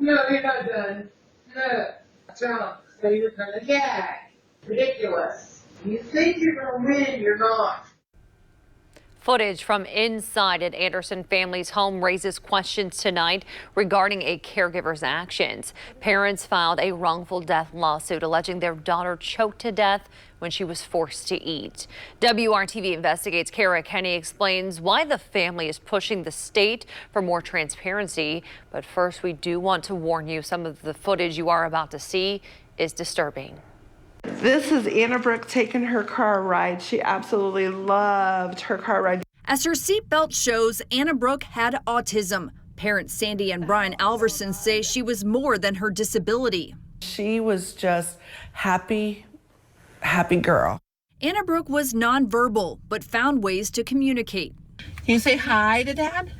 No, you're not done. No, Trump. So you're gonna gag. Ridiculous. You think you're gonna win, you're not. Footage from inside an Anderson family's home raises questions tonight regarding a caregiver's actions. Parents filed a wrongful death lawsuit alleging their daughter choked to death when she was forced to eat. WRTV investigates. Kara Kenny explains why the family is pushing the state for more transparency. But first, we do want to warn you, some of the footage you are about to see is disturbing. This is Annabrook taking her car ride. She absolutely loved her car ride. As her seatbelt shows, Annabrook had autism. Parents Sandy and Brian Alverson say she was more than her disability. She was just happy girl. Annabrook was nonverbal, but found ways to communicate. Can you say hi to Dad?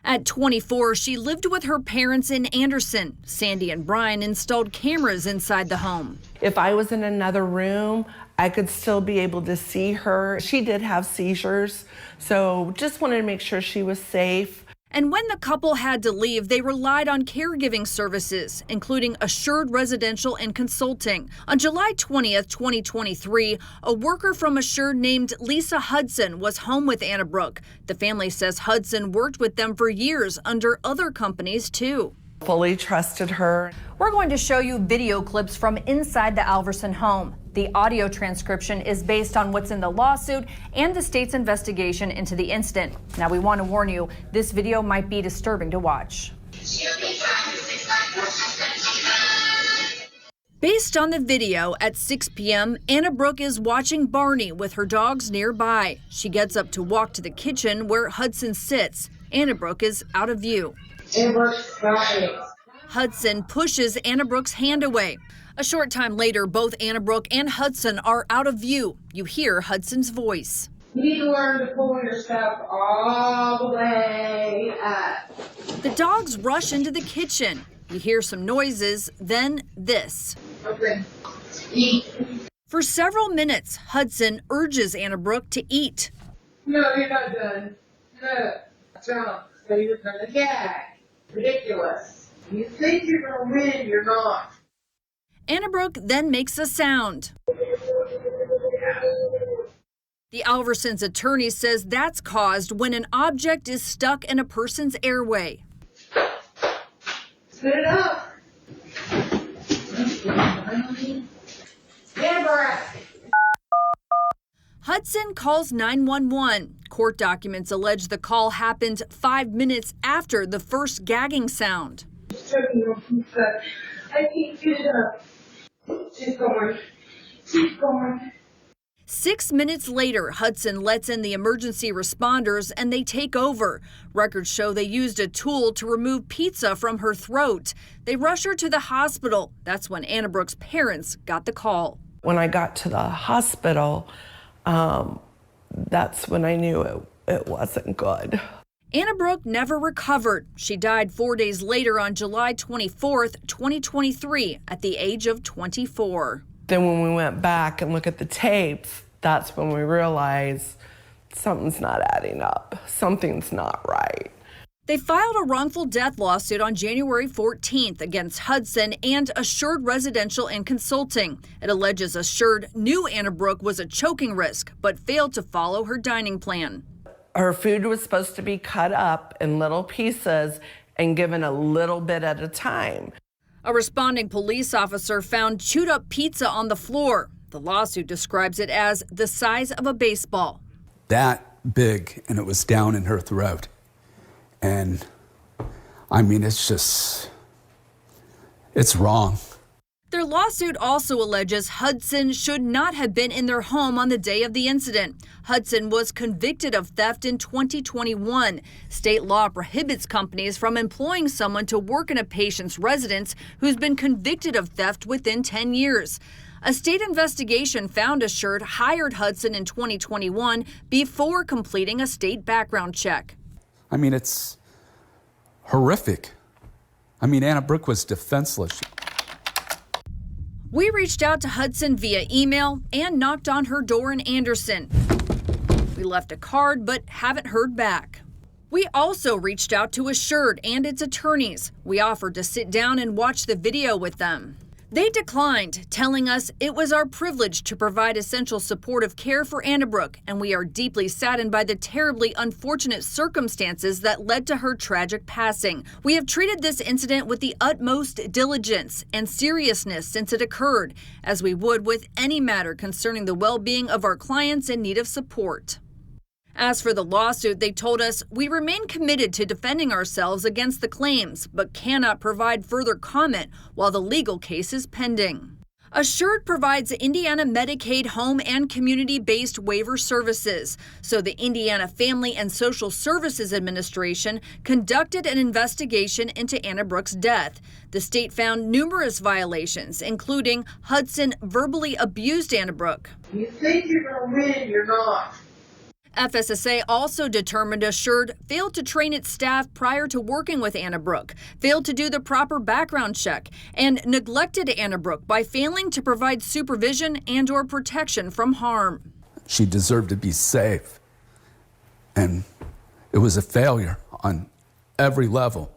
At 24, she lived with her parents in Anderson. Sandy and Brian installed cameras inside the home. If I was in another room, I could still be able to see her. She did have seizures, so just wanted to make sure she was safe. And when the couple had to leave, they relied on caregiving services, including Assured Residential and Consulting. On July 20th, 2023, a worker from Assured named Lisa Hudson was home with Annabrook. The family says Hudson worked with them for years under other companies, too. Fully trusted her. We're going to show you video clips from inside the Alverson home. The audio transcription is based on what's in the lawsuit and the state's investigation into the incident. Now, we want to warn you, this video might be disturbing to watch. Based on the video, at 6 p.m., Annabrook is watching Barney with her dogs nearby. She gets up to walk to the kitchen where Hudson sits. Annabrook is out of view. Hudson pushes Annabrook's hand away. A short time later, both Annabrook and Hudson are out of view. You hear Hudson's voice. You need to learn to pull yourself all the way up. The dogs rush into the kitchen. You hear some noises, then this. Okay. Eat. For several minutes, Hudson urges Annabrook to eat. No, you're not done. No, Trump. So you're gonna gag. Ridiculous. You think you're gonna win, you're not. Annabrook then makes a sound. The Alversons' attorney says that's caused when an object is stuck in a person's airway. Spit it up. Annabrook. Hudson calls 911. Court documents allege the call happened 5 minutes after the first gagging sound. I can't get it up. She's going. She's going. 6 minutes later, Hudson lets in the emergency responders and they take over. Records show they used a tool to remove pizza from her throat. They rush her to the hospital. That's when Annabrook's parents got the call. When I got to the hospital, that's when I knew it wasn't good. Annabrook never recovered. She died 4 days later on July 24th, 2023, at the age of 24. Then when we went back and looked at the tapes, that's when we realized something's not adding up. Something's not right. They filed a wrongful death lawsuit on January 14th against Hudson and Assured Residential and Consulting. It alleges Assured knew Annabrook was a choking risk, but failed to follow her dining plan. Her food was supposed to be cut up in little pieces and given a little bit at a time. A responding police officer found chewed up pizza on the floor. The lawsuit describes it as the size of a baseball. That big, and it was down in her throat. And I mean, it's wrong. Their lawsuit also alleges Hudson should not have been in their home on the day of the incident. Hudson was convicted of theft in 2021. State law prohibits companies from employing someone to work in a patient's residence who's been convicted of theft within 10 years. A state investigation found Assured hired Hudson in 2021 before completing a state background check. I mean, it's horrific. I mean, Annabrook was defenseless. We reached out to Hudson via email and knocked on her door in Anderson. We left a card but haven't heard back. We also reached out to Assured and its attorneys. We offered to sit down and watch the video with them. They declined, telling us it was our privilege to provide essential supportive care for Annabrook, and we are deeply saddened by the terribly unfortunate circumstances that led to her tragic passing. We have treated this incident with the utmost diligence and seriousness since it occurred, as we would with any matter concerning the well-being of our clients in need of support. As for the lawsuit, they told us, we remain committed to defending ourselves against the claims, but cannot provide further comment while the legal case is pending. Assured provides Indiana Medicaid home and community-based waiver services. So the Indiana Family and Social Services Administration conducted an investigation into Annabrook's death. The state found numerous violations, including Hudson verbally abused Annabrook. You think you're going to win, you're not. FSSA also determined Assured failed to train its staff prior to working with Annabrook, failed to do the proper background check, and neglected Annabrook by failing to provide supervision and/or protection from harm. She deserved to be safe, and it was a failure on every level.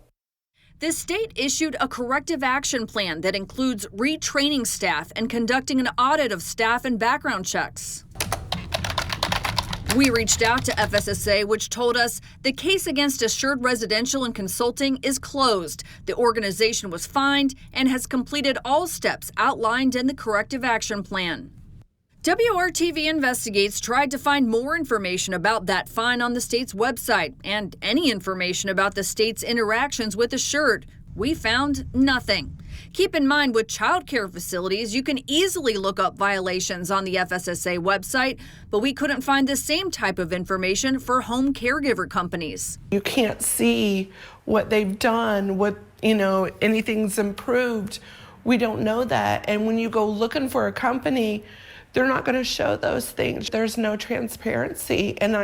The state issued a corrective action plan that includes retraining staff and conducting an audit of staff and background checks. We reached out to FSSA, which told us the case against Assured Residential and Consulting is closed. The organization was fined and has completed all steps outlined in the corrective action plan. WRTV Investigates tried to find more information about that fine on the state's website and any information about the state's interactions with Assured. We found nothing. Keep in mind, with child care facilities, you can easily look up violations on the FSSA website, but we couldn't find the same type of information for home caregiver companies. You can't see what they've done, what, anything's improved. We don't know that. And when you go looking for a company, they're not going to show those things. There's no transparency. And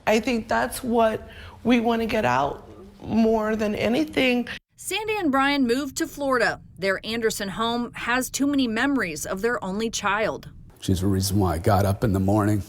I think that's what we want to get out more than anything. Sandy and Brian moved to Florida. Their Anderson home has too many memories of their only child. She's the reason why I got up in the morning,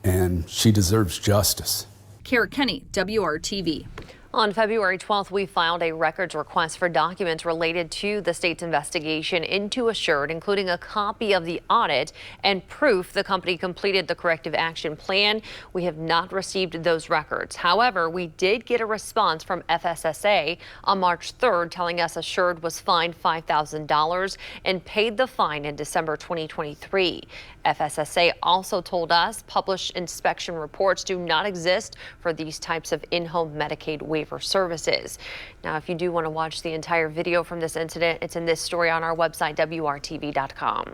and she deserves justice. Kara Kenny, WRTV. On February 12th, we filed a records request for documents related to the state's investigation into Assured, including a copy of the audit and proof the company completed the corrective action plan. We have not received those records. However, we did get a response from FSSA on March 3rd telling us Assured was fined $5,000 and paid the fine in December 2023. FSSA also told us published inspection reports do not exist for these types of in-home Medicaid waiver services. Now, if you do want to watch the entire video from this incident, it's in this story on our website, WRTV.com.